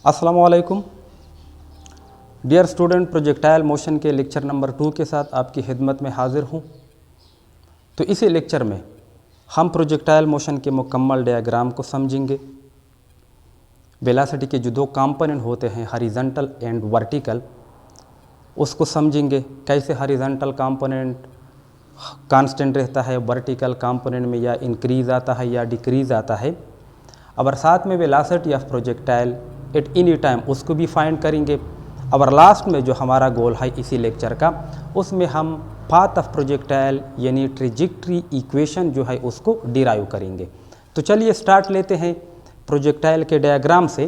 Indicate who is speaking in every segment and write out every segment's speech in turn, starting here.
Speaker 1: अस्सलामु अलैकुम dear student, projectile motion के लेक्चर नंबर 2 के साथ आपकी खिदमत में हाज़िर हूँ। तो इसी लेक्चर में हम प्रोजेक्टाइल मोशन के मुकम्मल डायग्राम को समझेंगे। वेलोसिटी के जो दो कंपोनेंट होते हैं हॉरिजॉन्टल एंड वर्टिकल, उसको समझेंगे। कैसे हॉरिजॉन्टल कंपोनेंट कांस्टेंट रहता है, वर्टिकल कंपोनेंट में या इंक्रीज़ आता है या डिक्रीज़ आता है, और साथ में velocity of projectile at any time उसको भी फाइंड करेंगे। और लास्ट में जो हमारा गोल है इसी लेक्चर का, उसमें हम पाथ ऑफ प्रोजेक्टाइल यानी ट्रेजेक्टरी इक्वेशन जो है उसको डिराइव करेंगे। तो चलिए स्टार्ट लेते हैं प्रोजेक्टाइल के डायग्राम से।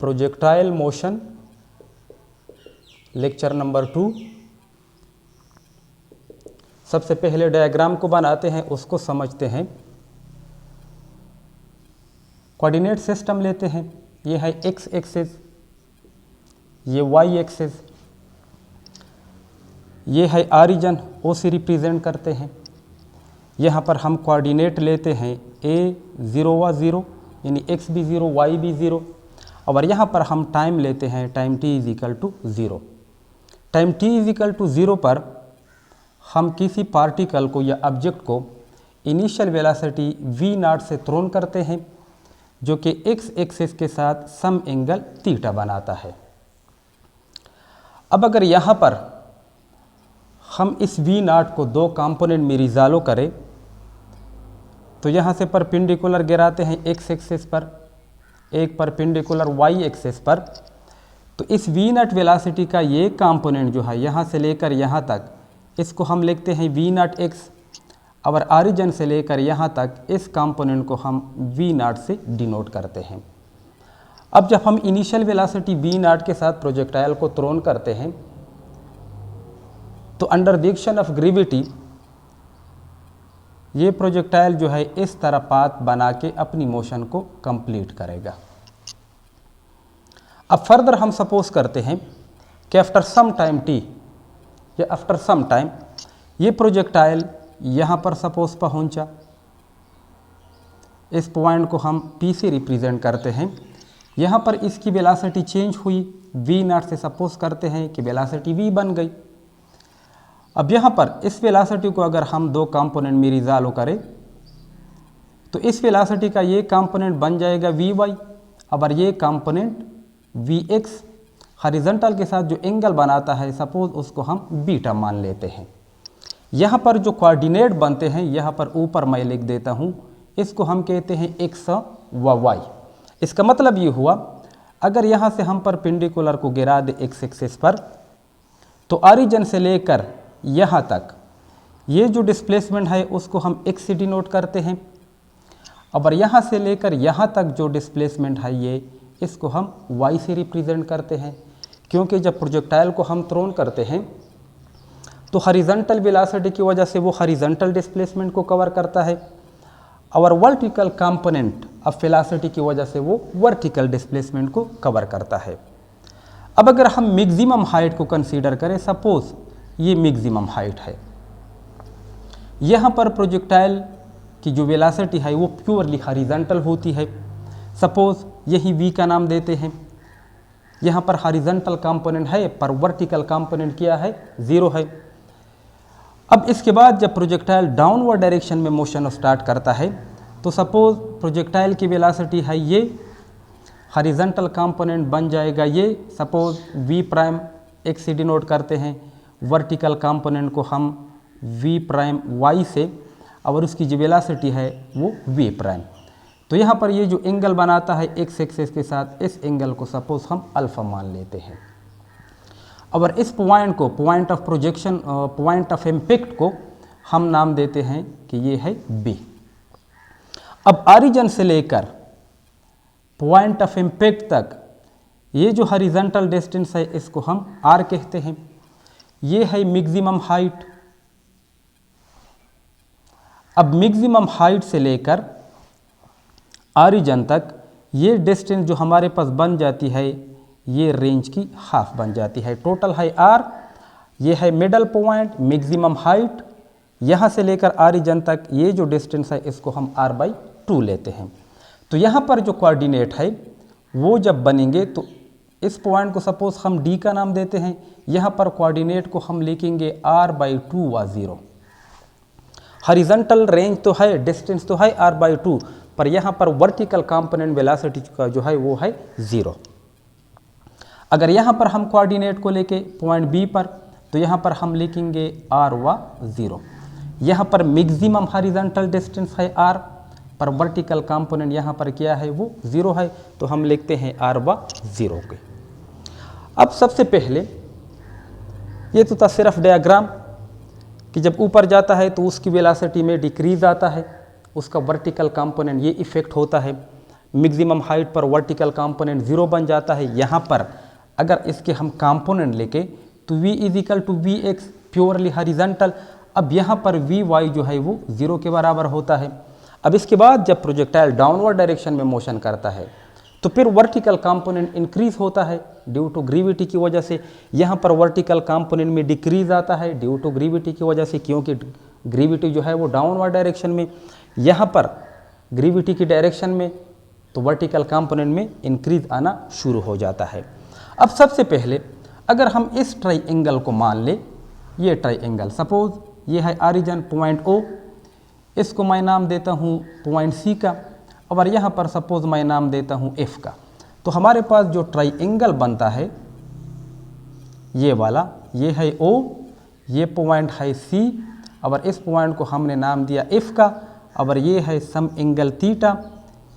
Speaker 1: Projectile motion lecture number 2। सबसे पहले डायग्राम को बनाते हैं, उसको समझते हैं। कोऑर्डिनेट सिस्टम लेते हैं। ये है एक्स एक्सिस, ये वाई एक्सिस, ये है ऑरिजिन, ओ से रिप्रेजेंट करते हैं। यहाँ पर हम कोऑर्डिनेट लेते हैं ए 0 यानी एक्स भी 0 वाई भी 0, और यहाँ पर हम टाइम लेते हैं time t is equal to 0। Time t is equal to 0 पर हम किसी पार्टिकल को या ऑब्जेक्ट को इनिशियल वेलोसिटी v0 से थ्रोन करते हैं, जो कि एक्स एक्सिस के साथ सम एंगल थीटा बनाता है। अब अगर यहाँ पर हम इस v0 को दो कंपोनेंट में रिजॉल्व करें, तो यहाँ से परपेंडिकुलर गिराते हैं एक्स एक्सिस पर, एक परपेंडिकुलर वाई एक्सिस पर। तो इस v0 वेलोसिटी का ये कंपोनेंट जो है यहाँ से लेकर यहाँ तक, इसको हम लिखते हैं v0x, और ऑरिजिन से लेकर यहाँ तक इस कंपोनेंट को हम v0 से डिनोट करते हैं। अब जब हम इनिशियल वेलोसिटी v0 के साथ प्रोजेक्टाइल को थ्रोन करते हैं, तो under the action of gravity ये प्रोजेक्टाइल जो है इस तरह पाथ बना के अपनी मोशन को कंप्लीट करेगा। अब फर्दर हम सपोज करते हैं कि आफ्टर सम टाइम t या आफ्टर सम टाइम ये प्रोजेक्टाइल यहाँ पर सपोज पहुँचा। इस पॉइंट को हम P से रिप्रेजेंट करते हैं। यहाँ पर इसकी वेलोसिटी चेंज हुई, v0 से सपोज करते हैं कि वेलोसिटी v बन गई। अब यहाँ पर इस वेलोसिटी को अगर हम दो कंपोनेंट में रिजॉल्व करें, तो इस वेलोसिटी का ये कंपोनेंट बन जाएगा vy, और ये कंपोनेंट vx हॉरिजॉन्टल के साथ जो एंगल बनाता है, सपोज उसको हम बीटा मान लेते हैं। यहाँ पर जो कोऑर्डिनेट बनते हैं, यहाँ पर ऊपर मैं लिख देता हूँ, इसको हम कहते हैं x व y। इसका मतलब ये हुआ, अगर यहाँ से हम परपेंडिकुलर को गिरा दे एक्स एक्सिस पर, तो ऑरिजिन से लेकर यहाँ तक ये जो डिस्प्लेसमेंट है उसको हम x से डिनोट करते हैं, और यहाँ से लेकर यहाँ तक जो डिस्प्लेसमेंट है ये इसको हम y से रिप्रेजेंट करते हैं। क्योंकि जब प्रोजेक्टाइल को हम थ्रोन करते हैं, तो हॉरिजॉन्टल वेलोसिटी की वजह से वो हॉरिजॉन्टल डिस्प्लेसमेंट को कवर करता है, और वर्टिकल कंपोनेंट ऑफ वेलोसिटी की वजह से वो वर्टिकल डिस्प्लेसमेंट को कवर करता है। अब अगर हम मैक्सिमम हाइट को कंसीडर करें, सपोज ये मैक्सिमम हाइट है, यहाँ पर प्रोजेक्टाइल की जो वेलोसिटी है वो प्योरली हॉरिजॉन्टल होती है। सपोज यही v का नाम देते हैं। यहाँ पर हॉरिजॉन्टल कंपोनेंट है, पर वर्टिकल कंपोनेंट क्या है, 0 है। अब इसके बाद जब प्रोजेक्टाइल डाउनवर्ड डायरेक्शन में मोशन स्टार्ट करता है, तो सपोज प्रोजेक्टाइल की वेलोसिटी है ये, हॉरिजॉन्टल कंपोनेंट बन जाएगा ये, सपोज v प्राइम x से डिनोट करते हैं, वर्टिकल कंपोनेंट को हम v प्राइम y से, और उसकी जो वेलोसिटी है वो v प्राइम। तो यहाँ पर ये जो एंगल बनाता है एक्स एक्सिस के साथ, इस एंगल को सपोज हम अल्फा मान लेते हैं, और इस पॉइंट को point of projection point of impact को हम नाम देते हैं कि ये है बी। अब ऑरिजिन से लेकर पॉइंट ऑफ इम्पैक्ट तक ये जो हॉरिजॉन्टल डिस्टेंस है इसको हम आर कहते हैं। ये है मैक्सिमम हाइट। अब मैक्सिमम हाइट से लेकर ऑरिजिन तक ये डिस्टेंस जो हमारे पास बन जाती है, ये रेंज की हाफ बन जाती है। टोटल है आर, ये है मिडल पॉइंट, मैक्सिमम हाइट, यहाँ से लेकर ऑरिजिन तक ये जो डिस्टेंस है इसको हम r/2 लेते हैं। तो यहाँ पर जो कोऑर्डिनेट है वो जब बनेंगे तो इस पॉइंट को सपोज हम d का नाम देते हैं, यहाँ पर कोऑर्डिनेट को हम लिखेंगे r/2 व 0। हॉरिजॉन्टल रेंज तो है, डिस्टेंस तो है r/2, पर यहाँ पर वर्टिकल कंपोनेंट वेलोसिटी का जो है वो है 0। अगर यहाँ पर हम कोऑर्डिनेट को लेके पॉइंट B पर, तो यहाँ पर हम लिखेंगे r व 0। यहाँ पर मैक्सिमम हॉरिजॉन्टल डिस्टेंस है r, पर वर्टिकल कंपोनेंट यहाँ पर क्या है वो 0 है, तो हम लिखते हैं r व 0 के। अब सबसे पहले ये तो था सिर्फ डायग्राम कि जब ऊपर जाता है तो उसकी वेलोसिटी में डिक्रीज आता है, उसका वर्टिकल कंपोनेंट ये इफेक्ट होता है, मैक्सिमम हाइट पर वर्टिकल कंपोनेंट 0 बन जाता है। यहाँ पर अगर इसके हम कंपोनेंट लेके तो v = vx प्योरली हॉरिजॉन्टल। अब यहाँ पर vy जो है वो 0 के बराबर होता है। अब इसके बाद जब प्रोजेक्टाइल डाउनवर्ड डायरेक्शन में मोशन करता है तो फिर वर्टिकल कंपोनेंट इंक्रीज होता है ड्यू टू ग्रेविटी की वजह से। यहाँ पर वर्टिकल कंपोनेंट में डिक्रीज आता है ड्यू टू ग्रेविटी की वजह से, क्योंकि ग्रेविटी जो है वो डाउनवर्ड डायरेक्शन में, यहाँ पर ग्रेविटी की डायरेक्शन में, तो वर्टिकल कंपोनेंट में इंक्रीज आना शुरू हो जाता है। अब सबसे पहले अगर हम इस ट्राइएंगल को मान ले, ये ट्राइएंगल सपोज ये है ऑरिजिन पॉइंट O, इसको मैं नाम देता हूँ पॉइंट C का, और यहाँ पर सपोज मैं नाम देता हूँ F का। तो हमारे पास जो ट्राइएंगल बनता है ये वाला, ये है O, ये पॉइंट है C, और इस पॉइंट को हमने नाम दिया F का, और ये है सम एंगल थीटा।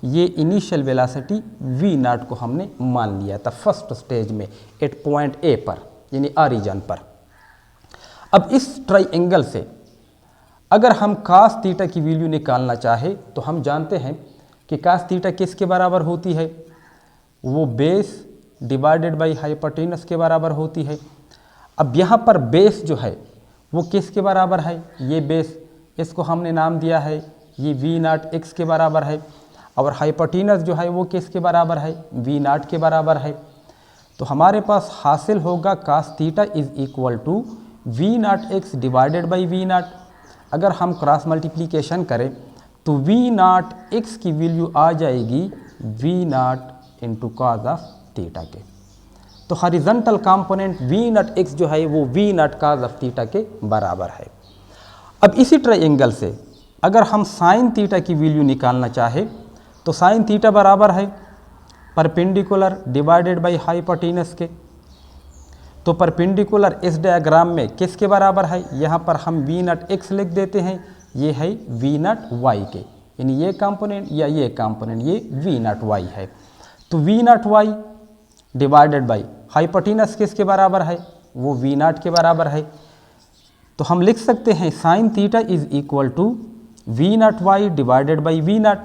Speaker 1: ये इनिशियल वेलोसिटी v0 को हमने मान लिया था फर्स्ट स्टेज में एट पॉइंट A पर, यानी ऑरिजिन पर। अब इस ट्राइएंगल से अगर हम cos थीटा की वैल्यू निकालना चाहे तो हम जानते हैं कि cos थीटा किसके बराबर होती है, वो बेस डिवाइडेड बाई हाइपोटेनस के बराबर होती है। अब यहाँ पर बेस जो है वो किसके बराबर है, ये बेस, इसको हमने नाम दिया है ये v0 x के बराबर है, और हाइपोटेनस जो है वो किसके बराबर है, v0 के बराबर है। तो हमारे पास हासिल होगा cos theta = v0 x divided by v0। अगर हम क्रॉस मल्टीप्लिकेशन करें तो v0 x की वैल्यू आ जाएगी v0 into cos of theta के। तो हॉरिजॉन्टल कंपोनेंट v0 x जो है वो v0 cos ऑफ थीटा के बराबर है। अब इसी ट्राइएंगल से अगर हम साइन थीटा की वैल्यू निकालना चाहे तो साइन थीटा बराबर है परपेंडिकुलर डिवाइडेड बाई हाइपोटेनस के। तो परपेंडिकुलर इस डायग्राम में किसके बराबर है, यहाँ पर हम v0 x लिख देते हैं, ये है v0 y के, यानी ये कंपोनेंट या ये कंपोनेंट ये v0 y है। तो v0 y divided by hypotenuse किसके बराबर है, वो v0 के बराबर है। तो हम लिख सकते हैं sine theta = v0 y divided by v0।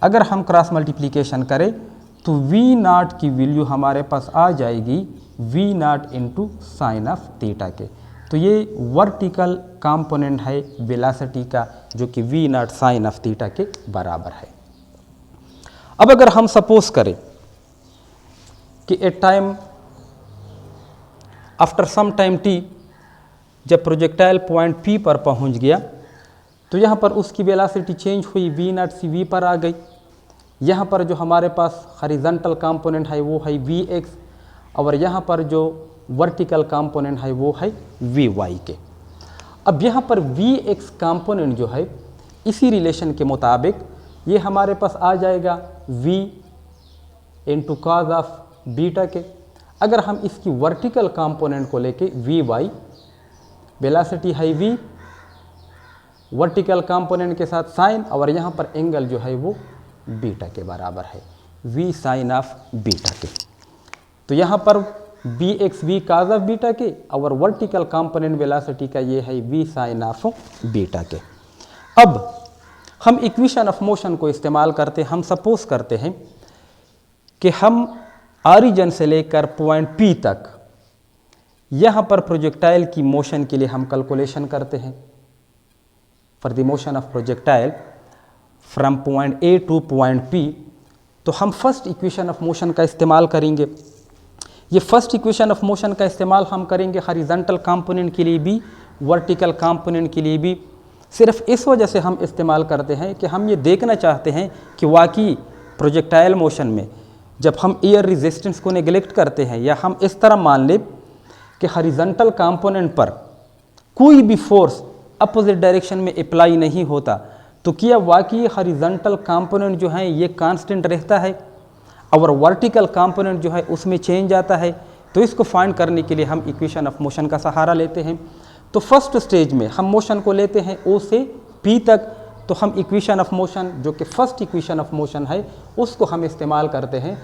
Speaker 1: अगर हम क्रॉस मल्टीप्लिकेशन करें तो v0 की वैल्यू हमारे पास आ जाएगी v0 into sine of theta के। तो ये वर्टिकल कंपोनेंट है वेलोसिटी का जो कि v0 साइन ऑफ थीटा के बराबर है। अब अगर हम सपोज करें कि at time after some time t जब प्रोजेक्टाइल पॉइंट P पर पहुंच गया तो यहाँ पर उसकी वेलोसिटी चेंज हुई, v0 से v पर आ गई। यहाँ पर जो हमारे पास हॉरिजॉन्टल कंपोनेंट है वो है vx, और यहाँ पर जो वर्टिकल कंपोनेंट है वो है vy के। अब यहाँ पर vx कंपोनेंट जो है इसी रिलेशन के मुताबिक ये हमारे पास आ जाएगा v into cos of beta के। अगर हम इसकी वर्टिकल कंपोनेंट को लेके vy, वेलोसिटी है v, वर्टिकल कंपोनेंट के साथ साइन, और यहाँ पर एंगल जो है वो बीटा के बराबर है, v साइन ऑफ बीटा के। तो यहाँ पर bx v cos of beta के, और वर्टिकल कंपोनेंट वेलोसिटी का ये है v साइन ऑफ बीटा के। अब हम इक्वेशन ऑफ मोशन को इस्तेमाल करते, हम सपोज करते हैं कि हम ऑरिजिन से लेकर पॉइंट P तक यहाँ पर प्रोजेक्टाइल की मोशन के लिए हम कैलकुलेशन करते हैं for the motion of projectile from point A two point P। तो हम फर्स्ट इक्वेशन ऑफ मोशन का इस्तेमाल करेंगे। ये फर्स्ट इक्वेशन ऑफ मोशन का इस्तेमाल हम करेंगे हॉरिजॉन्टल कंपोनेंट के लिए भी वर्टिकल कंपोनेंट के लिए भी सिर्फ इस वजह से हम इस्तेमाल करते हैं कि हम ये देखना चाहते हैं कि वाकई प्रोजेक्टाइल मोशन में जब हम एयर रेजिस्टेंस को नेग्लेक्ट करते हैं या हम इस तरह मान लें कि हॉरिजॉन्टल कंपोनेंट पर कोई भी फोर्स अपोजिट डायरेक्शन में अप्लाई नहीं होता, तो क्या वाकई हॉरिजॉन्टल कंपोनेंट जो है ये कांस्टेंट रहता है और वर्टिकल कंपोनेंट जो है उसमें चेंज आता है? तो इसको फाइंड करने के लिए हम इक्वेशन ऑफ मोशन का सहारा लेते हैं। तो फर्स्ट स्टेज में हम मोशन को लेते हैं ओ से पी तक, तो हम इक्वेशन ऑफ मोशन जो कि फर्स्ट इक्वेशन ऑफ मोशन है उसको हम इस्तेमाल करते हैं।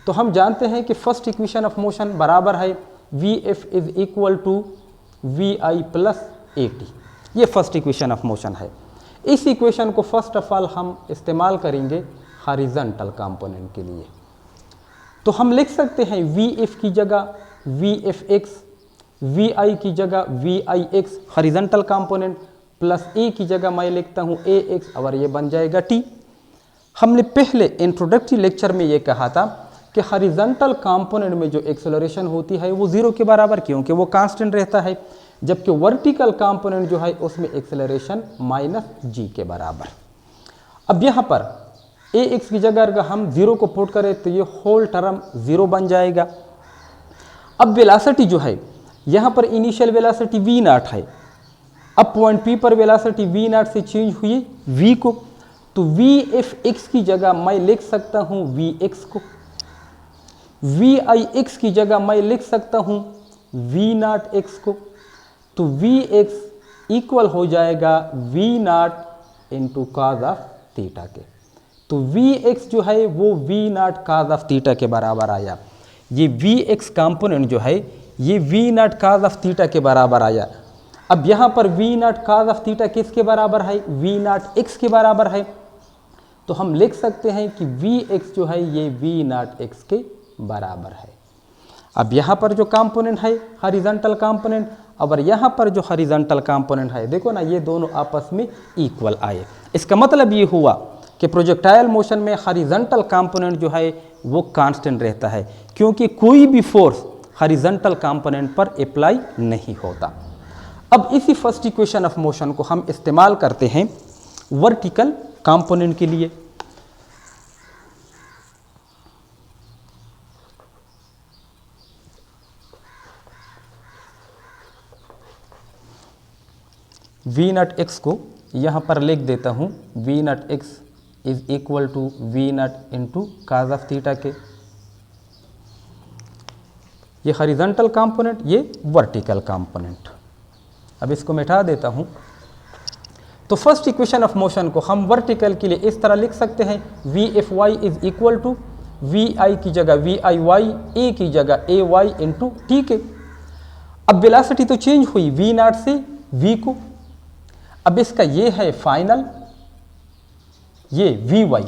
Speaker 1: तो हम जानते हैं कि फर्स्ट इक्वेशन ऑफ मोशन बराबर है V F is equal to we I plus A T. ये फर्स्ट इक्वेशन ऑफ मोशन है। इस इक्वेशन को फर्स्ट ऑफ ऑल हम इस्तेमाल करेंगे हॉरिजॉन्टल कंपोनेंट के लिए। तो हम लिख सकते हैं वी एफ की जगह V F X, V I की जगह V I X horizontal component, plus A की जगह मैं लिखता हूँ ए एक्स और ये बन जाएगा टी। हमने पहले इंट्रोडक्टरी लेक्चर में ये कहा था कि हॉरिजॉन्टल कंपोनेंट में जो एक्सेलरेशन होती है वो जीरो के बराबर, क्योंकि वो कांस्टेंट रहता है, जबकि वर्टिकल कंपोनेंट जो है उसमें एक्सेलरेशन माइनस जी के बराबर। अब यहाँ पर ए एक्स की जगह अगर हम जीरो को पुट करें तो ये होल टर्म जीरो बन जाएगा। अब वेलोसिटी जो है यहाँ पर इनिशियल वेलोसिटी वी नॉट है, अब पॉइंट पी पर वेलोसिटी वी नॉट से चेंज हुई वी को, तो वी एफ एक्स की जगह मैं लिख सकता हूँ वी एक्स को, वी आई एक्स की जगह मैं लिख सकता हूँ वी नॉट एक्स को, तो वी एक्स इक्वल हो जाएगा we not into cos of theta के। तो वी एक्स जो है वो we not cos of theta के बराबर आया। ये वी एक्स कंपोनेंट जो है ये we not cos of theta के बराबर आया। अब यहाँ पर V not cos of theta किसके बराबर है? वी नॉट एक्स के बराबर है। तो हम लिख सकते हैं कि वी एक्स जो है ये वी नॉट एक्स के बराबर है। अब यहाँ पर जो कंपोनेंट है हॉरिजॉन्टल कंपोनेंट और यहाँ पर जो हॉरिजॉन्टल कंपोनेंट है, देखो ना ये दोनों आपस में इक्वल आए। इसका मतलब ये हुआ कि प्रोजेक्टाइल मोशन में हॉरिजॉन्टल कंपोनेंट जो है वो कांस्टेंट रहता है, क्योंकि कोई भी फोर्स हॉरिजॉन्टल कंपोनेंट पर अप्लाई नहीं होता। अब इसी फर्स्ट इक्वेशन ऑफ मोशन को हम इस्तेमाल करते हैं वर्टिकल कंपोनेंट के लिए। वी नॉट एक्स को यहाँ पर लिख देता हूँ v naught x is equal to v not into cos of theta के। ये हॉरिजॉन्टल कंपोनेंट, ये वर्टिकल कंपोनेंट। अब इसको मिटा देता हूँ। तो फर्स्ट इक्वेशन ऑफ मोशन को हम वर्टिकल के लिए इस तरह लिख सकते हैं V F Y is equal to we I की जगह वी आई वाई, ए की जगह ए वाई इंटू टी के। अब वेलोसिटी तो चेंज हुई वी नॉट से वी को। अब इसका ये है फाइनल, ये वी वाई।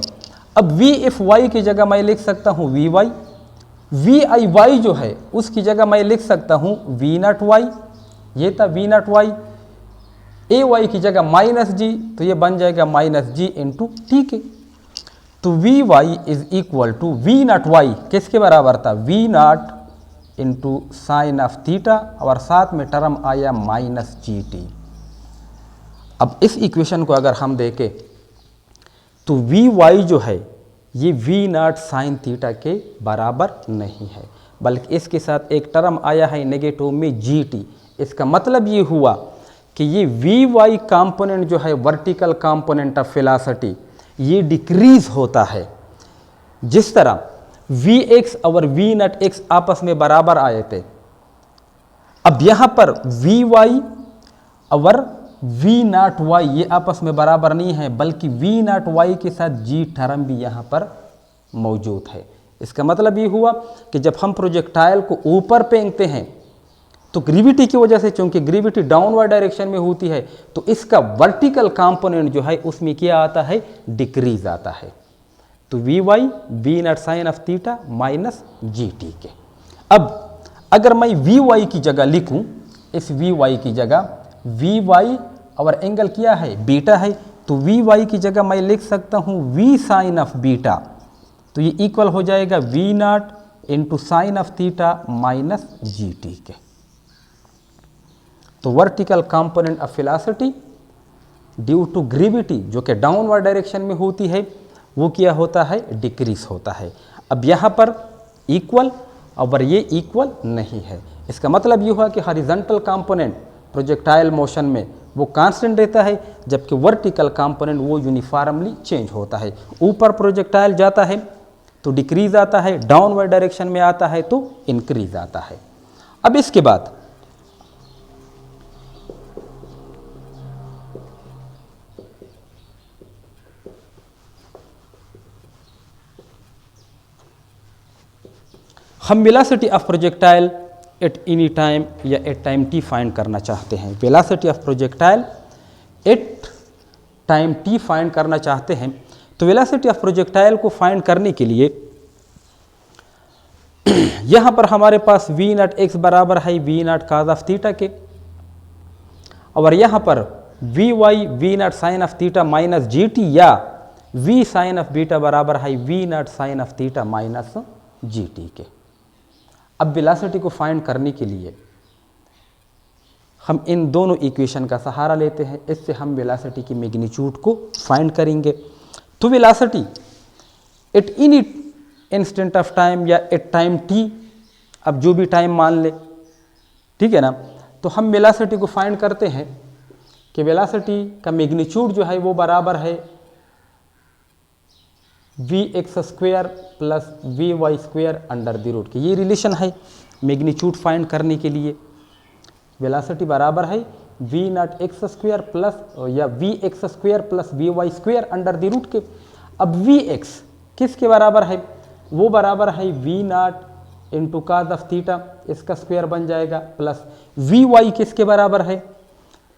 Speaker 1: अब वी एफ वाई की जगह मैं लिख सकता हूँ v y, v i y जो है उसकी जगह मैं लिख सकता हूँ वी नॉट वाई, ये था v naught y. A Y की जगह माइनस जी, तो ये बन जाएगा माइनस जी इंटू टी के। तो v y is equal to v naught y किसके बराबर था? V not into sine of theta और साथ में टर्म आया माइनस जी टी। अब इस इक्वेशन को अगर हम देखें तो वी वाई जो है ये वी नॉट साइन थीटा के बराबर नहीं है, बल्कि इसके साथ एक टर्म आया है नेगेटिव में जी टी। इसका मतलब ये हुआ कि ये वी वाई कंपोनेंट जो है वर्टिकल कंपोनेंट ऑफ वेलोसिटी ये डिक्रीज होता है। जिस तरह वी एक्स और वी नॉट एक्स आपस में बराबर आए थे, अब यहाँ पर वी वाई और वी नॉट वाई ये आपस में बराबर नहीं है, बल्कि वी नॉट वाई के साथ जी टर्म भी यहाँ पर मौजूद है। इसका मतलब ये हुआ कि जब हम प्रोजेक्टाइल को ऊपर फेंकते हैं तो ग्रेविटी की वजह से, चूंकि ग्रेविटी डाउनवर्ड डायरेक्शन में होती है, तो इसका वर्टिकल कंपोनेंट जो है उसमें क्या आता है? डिक्रीज आता है। तो v y v naught sine of theta minus ji t के। अब अगर मैं वी वाई की जगह लिखूं, इस वी वाई की जगह वी वाई और एंगल क्या है? बीटा है। तो वी वाई की जगह मैं लिख सकता हूँ वी साइन ऑफ बीटा, तो ये इक्वल हो जाएगा we not into sine of theta minus ji t के। तो vertical component of velocity due to gravity जो कि डाउनवर्ड डायरेक्शन में होती है वो क्या होता है, डिक्रीज होता है। अब यहाँ पर इक्वल और ये इक्वल नहीं है, इसका मतलब ये हुआ कि हॉरिजॉन्टल कंपोनेंट प्रोजेक्टाइल मोशन में वो कांस्टेंट रहता है, जबकि वर्टिकल कंपोनेंट वो यूनिफॉर्मली चेंज होता है। ऊपर प्रोजेक्टाइल जाता है तो डिक्रीज आता है, डाउनवर्ड डायरेक्शन में आता है तो इंक्रीज आता है। अब इसके बाद हम velocity of projectile at any time या एट टाइम टी फाइंड करना चाहते हैं। Velocity of projectile at time T find करना चाहते हैं। तो वेलोसिटी ऑफ प्रोजेक्टाइल को फाइंड करने के लिए यहाँ पर हमारे पास वी नॉट एक्स बराबर है we not cos of theta के, और यहाँ पर v y v naught sine of theta minus ji t या वी साइन ऑफ बीटा बराबर है we naught sine of theta minus ji t के। अब वेलोसिटी को फाइंड करने के लिए हम इन दोनों इक्वेशन का सहारा लेते हैं, इससे हम वेलोसिटी की मैग्नीट्यूड को फाइंड करेंगे। तो velocity at any instant of time या एट टाइम टी, अब जो भी टाइम मान ले, ठीक है ना, तो हम वेलोसिटी को फाइंड करते हैं कि वेलोसिटी का मैग्नीट्यूड जो है वो बराबर है v x square plus we Y square under the root के। ये रिलेशन है मैग्नीट्यूड फाइंड करने के लिए। वेलोसिटी बराबर है we naught X square plus या V x square plus we Y square under the root के। अब वी एक्स किसके बराबर है, वो बराबर है we not into cos of theta, इसका स्क्वायर बन जाएगा, प्लस वी वाई किसके बराबर है,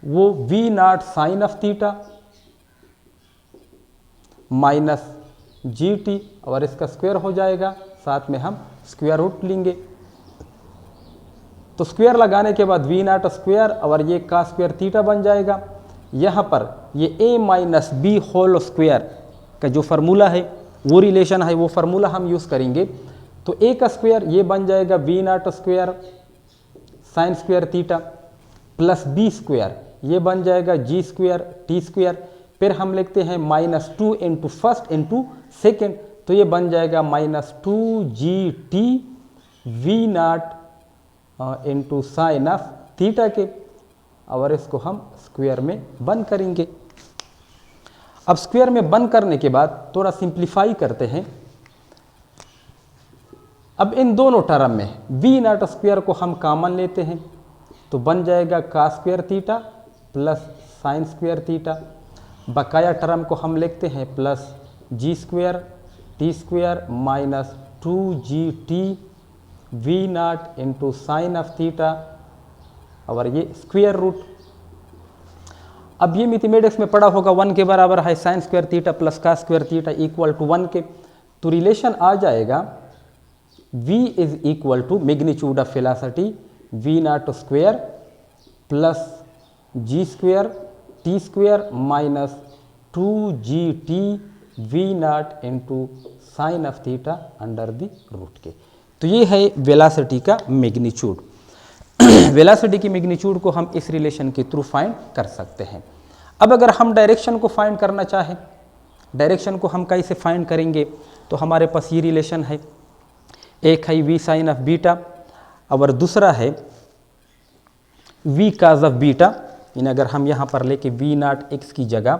Speaker 1: वो we naught sine of theta minus ji t, और इसका स्क्वायर हो जाएगा, साथ में हम स्क्वायर रूट लेंगे। तो स्क्वायर लगाने के बाद वी नॉट स्क्वायर और ये का स्क्वायर थीटा बन जाएगा। यहाँ पर ये ए माइनस बी होल स्क्वायर का जो फार्मूला है वो रिलेशन है, वो फार्मूला हम यूज़ करेंगे। तो ए का स्क्वायर ये बन जाएगा we naught square sine square theta plus b square ये बन जाएगा जी स्क्वायर टी स्क्वायर। फिर हम लिखते हैं minus two into first into second, तो ये बन जाएगा minus two g t v not into sine of theta के, और इसको हम स्क्वायर में बंद करेंगे। अब स्क्वायर में बंद करने के बाद थोड़ा सिंप्लीफाई करते हैं। अब इन दोनों टर्म में वी नॉट स्क्वायर को हम कॉमन लेते हैं, तो बन जाएगा का square theta plus sine square theta. बकाया टर्म को हम लिखते हैं plus g square t square minus two g t v not into sine of theta, और ये स्क्वायर रूट। अब ये मैथमेटिक्स में पढ़ा होगा 1 के बराबर है साइन स्क्वायर थीटा प्लस का स्क्वायर थीटा इक्वल टू 1 के, तो रिलेशन आ जाएगा v is equal to magnitude of velocity v naught square plus g square t square minus two g t v not into sine of theta under the root के। तो ये है velocity का magnitude. Velocity की magnitude को हम इस relation के थ्रू फाइंड कर सकते हैं। अब अगर हम डायरेक्शन को फाइंड करना चाहें, डायरेक्शन को हम कैसे फाइंड करेंगे, तो हमारे पास ये रिलेशन है, एक है वी साइन ऑफ बीटा और दूसरा है वी काज ऑफ बीटा। इन अगर हम यहाँ पर लेके वी नॉट एक्स की जगह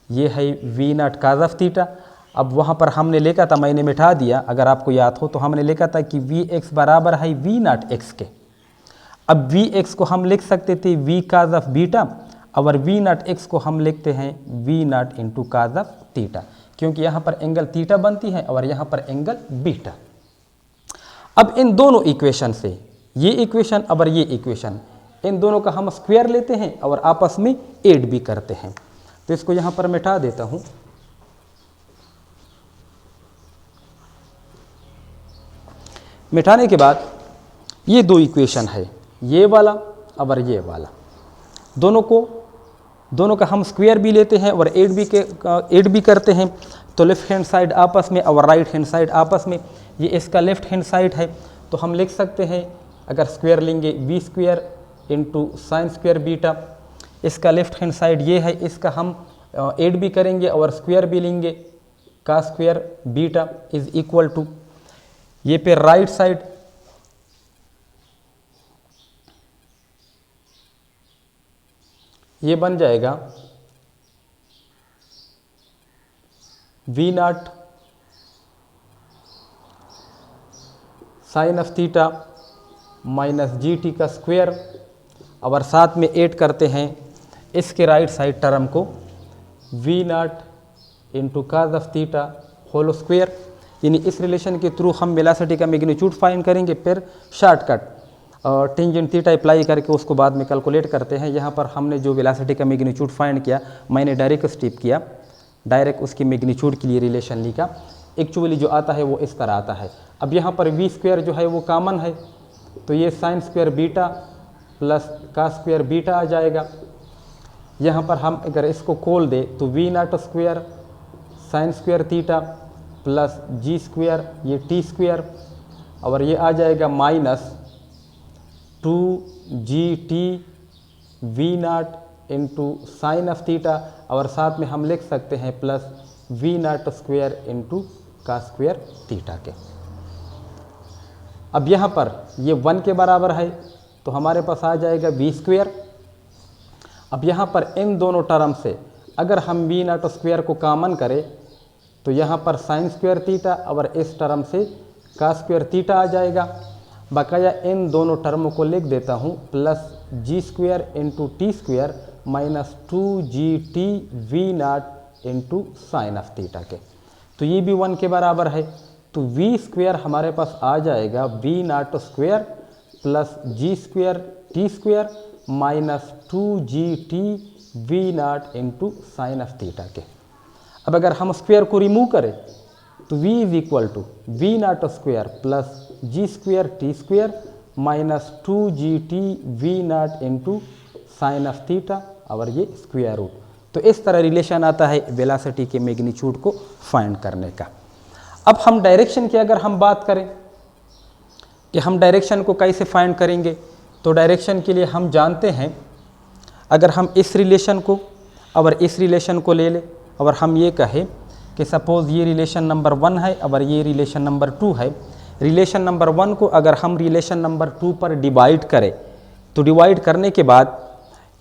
Speaker 1: ये है we naught cos of theta. अब वहाँ पर हमने लिखा था, मैंने मिटा दिया अगर आपको याद हो, तो हमने लिखा था कि वी एक्स बराबर है वी नॉट एक्स के। अब वी एक्स को हम लिख सकते थे वी काज ऑफ बीटा, और वी नॉट एक्स को हम लिखते हैं we not into cos of theta, क्योंकि यहाँ पर एंगल थीटा बनती है और यहाँ पर एंगल बीटा। अब इन दोनों इक्वेशन से, ये इक्वेशन और ये इक्वेशन, इन दोनों का हम स्क्वायर लेते हैं और आपस में ऐड भी करते हैं। तो इसको यहाँ पर मिटा देता हूँ। मिटाने के बाद ये दो इक्वेशन है, ये वाला और ये वाला, दोनों का हम स्क्वायर भी लेते हैं और ऐड भी करते हैं। तो लेफ्ट हैंड साइड आपस में और राइट हैंड साइड आपस में, ये इसका लेफ्ट हैंड साइड है, तो हम लिख सकते हैं अगर स्क्वायर लेंगे v square into sine square beta. इसका लेफ्ट हैंड साइड ये है, इसका हम ऐड भी करेंगे और स्क्वायर भी लेंगे, का square beta is equal to ये पे राइट साइड ये बन जाएगा we naught sine of theta minus ji t का स्क्वायर, और साथ में ऐड करते हैं इसके राइट साइड टर्म को v not into cos of theta whole square. यानी इस रिलेशन के थ्रू हम वेलोसिटी का मैग्नीट्यूड फाइंड करेंगे, फिर शॉर्टकट टेंजेंट थीटा अप्लाई करके उसको बाद में कैलकुलेट करते हैं। यहाँ पर हमने जो वेलोसिटी का मैग्नीट्यूड फाइंड किया, मैंने डायरेक्ट स्टेप किया, डायरेक्ट उसकी मैग्नीट्यूड के लिए रिलेशन लिखा। एक्चुअली जो आता है वो इस तरह आता है। अब यहाँ पर वी स्क्वायर जो है वो कॉमन है, तो ये साइन स्क्वायर बीटा प्लस का स्क्वायर बीटा आ जाएगा। यहाँ पर हम अगर इसको खोल दे तो v naught square sine square theta plus g square ये टी स्क्वायर, और ये आ जाएगा minus 2gt v not into sine of theta, और साथ में हम लिख सकते हैं plus v naught square into का स्क्वायर थीटा के। अब यहाँ पर ये 1 के बराबर है तो हमारे पास आ जाएगा वी स्क्वायर। अब यहाँ पर इन दोनों टर्म से अगर हम वी नॉट स्क्वायर को कॉमन करें तो यहाँ पर साइन स्क्वायर थीटा और इस टर्म से का स्क्वायर थीटा आ जाएगा। बकाया इन दोनों टर्मों को लिख देता हूँ plus g square into t square minus 2gt v not into sine of theta के। तो ये भी 1 के बराबर है, तो वी स्क्वायर हमारे पास आ जाएगा we naught square plus g square t square minus 2gt v not into sine of theta के। अब अगर हम स्क्वायर को रिमूव करें तो v is equal to v naught square plus g square t square minus 2gt v not into sine of theta, और ये square root. तो इस तरह रिलेशन आता है वेलोसिटी के मैग्नीट्यूड को फाइंड करने का। अब हम डायरेक्शन की अगर हम बात करें कि हम डायरेक्शन को कैसे फाइंड करेंगे, तो डायरेक्शन के लिए हम जानते हैं, अगर हम इस रिलेशन को और इस रिलेशन को ले लें और हम ये कहें कि सपोज़ ये रिलेशन नंबर 1 है और ये रिलेशन नंबर 2 है। रिलेशन नंबर 1 को अगर हम रिलेशन नंबर 2 पर डिवाइड करें तो डिवाइड करने के बाद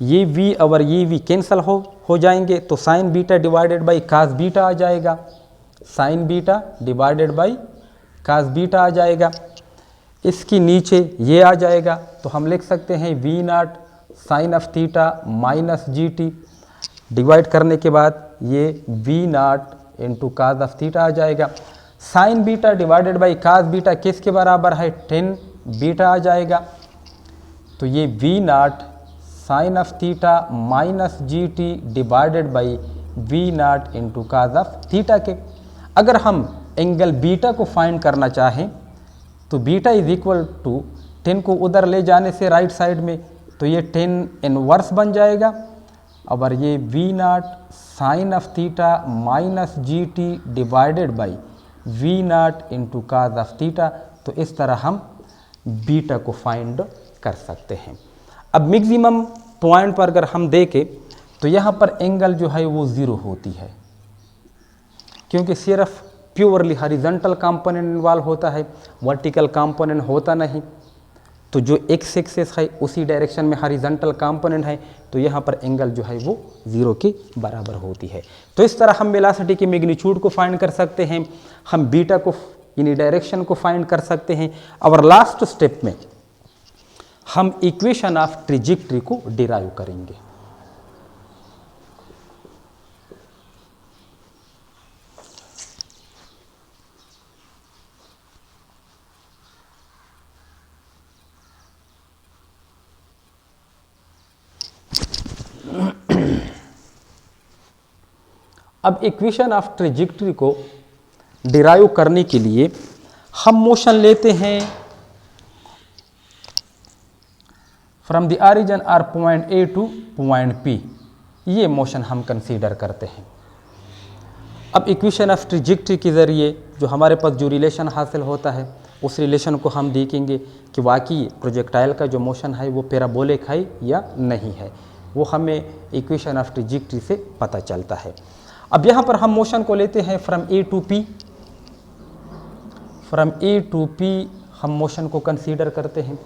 Speaker 1: ये v और ये v कैंसिल हो जाएंगे, तो sine beta divided by cos beta आ जाएगा, sine beta divided by cos beta आ जाएगा। इसकी नीचे ये आ जाएगा, तो हम लिख सकते हैं we naught sine of theta minus ji T, divide करने के बाद ये we not into cos of theta आ जाएगा। Sine beta divided by cos beta किसके बराबर है, 10 बीटा आ जाएगा। तो ये we naught sine of theta minus G T divided by we not into cos of theta के। अगर हम एंगल बीटा को फाइंड करना चाहें तो बीटा इज इक्वल टू 10 को उधर ले जाने से राइट साइड में, तो ये 10 इनवर्स बन जाएगा, और ये we naught sine of theta minus G T divided by we not into cos of theta. तो इस तरह हम बीटा को फाइंड कर सकते हैं। अब मैक्सिमम पॉइंट पर अगर हम देखें तो यहाँ पर एंगल जो है वो 0 होती है, क्योंकि सिर्फ प्योरली हॉरिजॉन्टल कंपोनेंट इन्वॉल्व होता है, वर्टिकल कंपोनेंट होता नहीं। तो जो एक्स एक्सिस है उसी डायरेक्शन में हॉरिजॉन्टल कंपोनेंट है, तो यहाँ पर एंगल जो है वो 0 के बराबर होती है। तो इस तरह हम वेलोसिटी के मैग्नीट्यूड को फाइंड कर सकते हैं, हम बीटा को यानी डायरेक्शन को फाइंड कर सकते हैं, और लास्ट स्टेप में हम इक्वेशन ऑफ ट्रेजेक्टरी को डिराइव करेंगे। अब इक्वेशन ऑफ ट्रेजेक्टरी को डिराइव करने के लिए हम मोशन लेते हैं from the origin or point A to point P, ये मोशन हम कंसीडर करते हैं। अब इक्वेशन ऑफ ट्रेजेक्टरी के ज़रिए जो हमारे पास जो रिलेशन हासिल होता है उस रिलेशन को हम देखेंगे कि वाकई प्रोजेक्टाइल का जो मोशन है वो पैराबोलिक है या नहीं है, वो हमें इक्वेशन ऑफ ट्रेजेक्टरी से पता चलता है। अब यहाँ पर हम मोशन को लेते हैं from A to P. From A to P हम मोशन को कंसीडर करते हैं।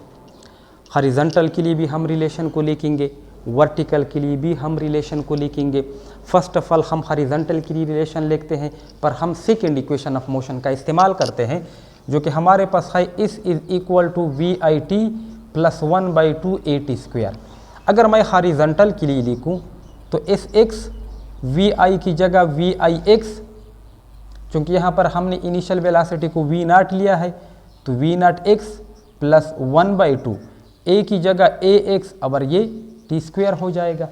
Speaker 1: हॉरिजॉन्टल के लिए भी हम रिलेशन को लिखेंगे, वर्टिकल के लिए भी हम रिलेशन को लिखेंगे। फर्स्ट ऑफ ऑल हम हॉरिजॉन्टल के लिए रिलेशन लिखते हैं, पर हम सेकेंड इक्वेशन ऑफ मोशन का इस्तेमाल करते हैं जो कि हमारे पास है s is equal to we i t plus 1/2 a t square. अगर मैं हॉरिजॉन्टल के लिए लिखूं तो एस एक्स वी आई की जगह वी आई एक्स, चूँकि यहाँ पर हमने इनिशियल वेलोसिटी को वी नॉट लिया है तो वी नॉट एक्स प्लस 1/2 ए की जगह ए एक्स और ये टी स्क्वायर हो जाएगा।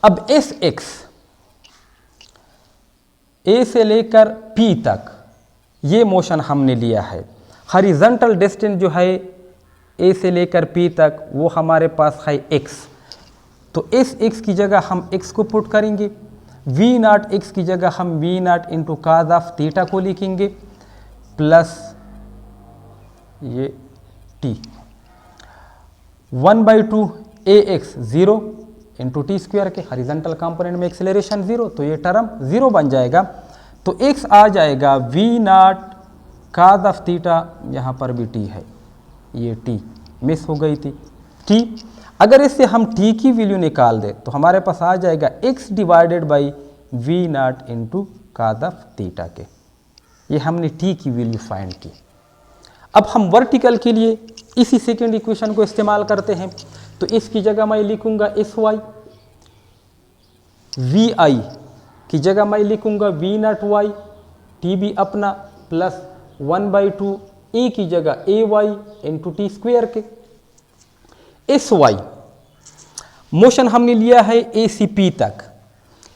Speaker 1: अब एस एक्स ए से लेकर पी तक ये मोशन हमने लिया है। हॉरिजॉन्टल डिस्टेंस जो है ए से लेकर पी तक वो हमारे पास है एक्स, तो एस एक्स की जगह हम एक्स को पुट करेंगे, वी नॉट एक्स की जगह हम v not into cos of theta को लिखेंगे प्लस ये t 1/2 a x 0 into t square के हॉरिजॉन्टल कंपोनेंट में एक्सेलरेशन 0, तो ये टर्म 0 बन जाएगा। तो एक्स आ जाएगा we naught cos of theta, यहाँ पर भी टी है, ये टी मिस हो गई थी टी। अगर इससे हम टी की वैल्यू निकाल दें तो हमारे पास आ जाएगा x divided by we not into cos of theta के। ये हमने टी की वैल्यू फाइंड की। अब हम वर्टिकल के लिए इसी सेकेंड इक्वेशन को इस्तेमाल करते हैं, तो इसकी जगह मैं लिखूंगा एस वाई, वी आई की जगह मैं लिखूंगा वी नॉट वाई, टी भी अपना प्लस 1/2 ए की जगह ए वाई इंटू टी स्क्वायर के। एस वाई मोशन हमने लिया है ए सी पी तक।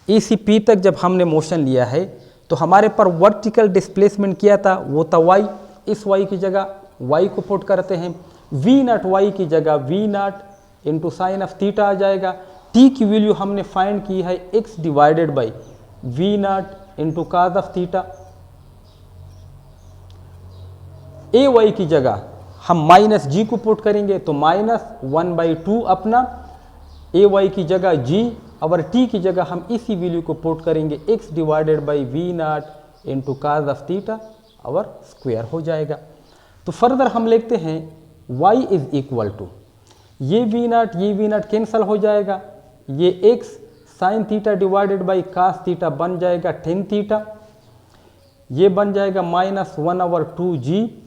Speaker 1: ए सी पी तक जब हमने मोशन लिया है तो हमारे पर वर्टिकल डिस्प्लेसमेंट किया था वो था वाई, इस वाई की जगह वाई को पुट करते हैं, वी नॉट वाई की जगह V not into sine of theta आ जाएगा। टी की वैल्यू हमने फाइंड की है X divided by we not into cos of theta. A Y की जगह हम माइनस जी को पुट करेंगे तो माइनस 1/2 अपना, ए वाई की जगह जी और टी की जगह हम इसी वैल्यू को पुट करेंगे x divided by we not into cos of theta और स्क्वायर हो जाएगा। तो फर्दर हम लिखते हैं y इज इक्वल टू ये वी नॉट कैंसल हो जाएगा, ये x sine theta divided by cos theta बन जाएगा टेन थीटा, ये बन जाएगा माइनस 1/2 जी,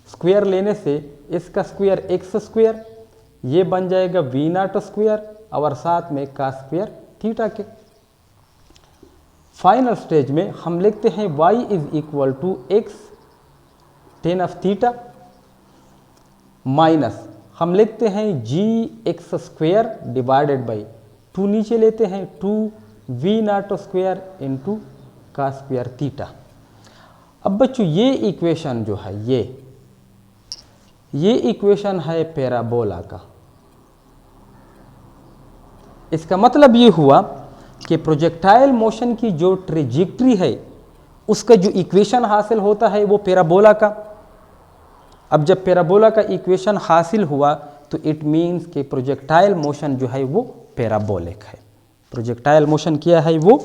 Speaker 1: स्क्वायर लेने से इसका स्क्वायर एक्स स्क्वायर, ये बन जाएगा वी नॉट स्क्वायर और साथ में कास स्क्वायर थीटा के। फाइनल स्टेज में हम लिखते हैं y is equal to x tan of theta minus हम लिखते हैं g x square divided by 2 नीचे लेते हैं 2 v naught square into cos square theta. अब बच्चों ये इक्वेशन जो है ये इक्वेशन है पैराबोला का। इसका मतलब ये हुआ कि प्रोजेक्टाइल मोशन की जो ट्रेजेक्टरी है उसका जो इक्वेशन हासिल होता है वो पैराबोला का। अब जब पैराबोला का इक्वेशन हासिल हुआ तो इट मीन्स कि प्रोजेक्टाइल मोशन जो है वो पैराबोलिक है। प्रोजेक्टाइल मोशन क्या है वो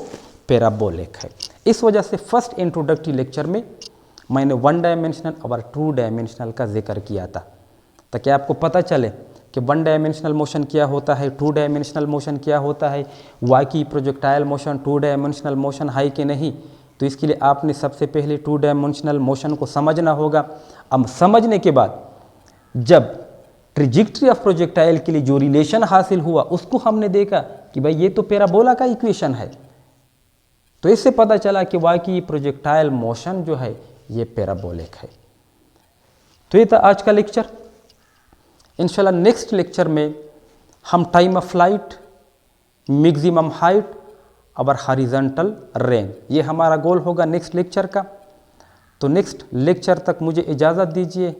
Speaker 1: पैराबोलिक है। इस वजह से फर्स्ट इंट्रोडक्टरी लेक्चर में मैंने 1 डायमेंशनल और 2 डायमेंशनल का जिक्र किया था, ताकि आपको पता चले कि 1 डायमेंशनल मोशन क्या होता है, 2 डायमेंशनल मोशन क्या होता है, वाकई प्रोजेक्टाइल मोशन 2 डायमेंशनल मोशन है कि नहीं। तो इसके लिए आपने सबसे पहले 2 डायमेंशनल मोशन को समझना होगा। अब समझने के बाद जब ट्रेजेक्टरी ऑफ प्रोजेक्टाइल के लिए जो रिलेशन हासिल हुआ उसको हमने देखा कि भाई ये तो पैराबोला का इक्वेशन है, तो इससे पता चला कि वाकई प्रोजेक्टाइल मोशन जो है ये पैराबोलिक है। तो ये था आज का लेक्चर। इंशाल्लाह नेक्स्ट लेक्चर में हम time of flight, maximum height और हॉरिजॉन्टल रेंज, ये हमारा गोल होगा नेक्स्ट लेक्चर का। तो नेक्स्ट लेक्चर तक मुझे इजाज़त दीजिए,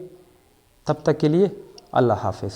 Speaker 1: तब तक के लिए अल्लाह हाफिज़।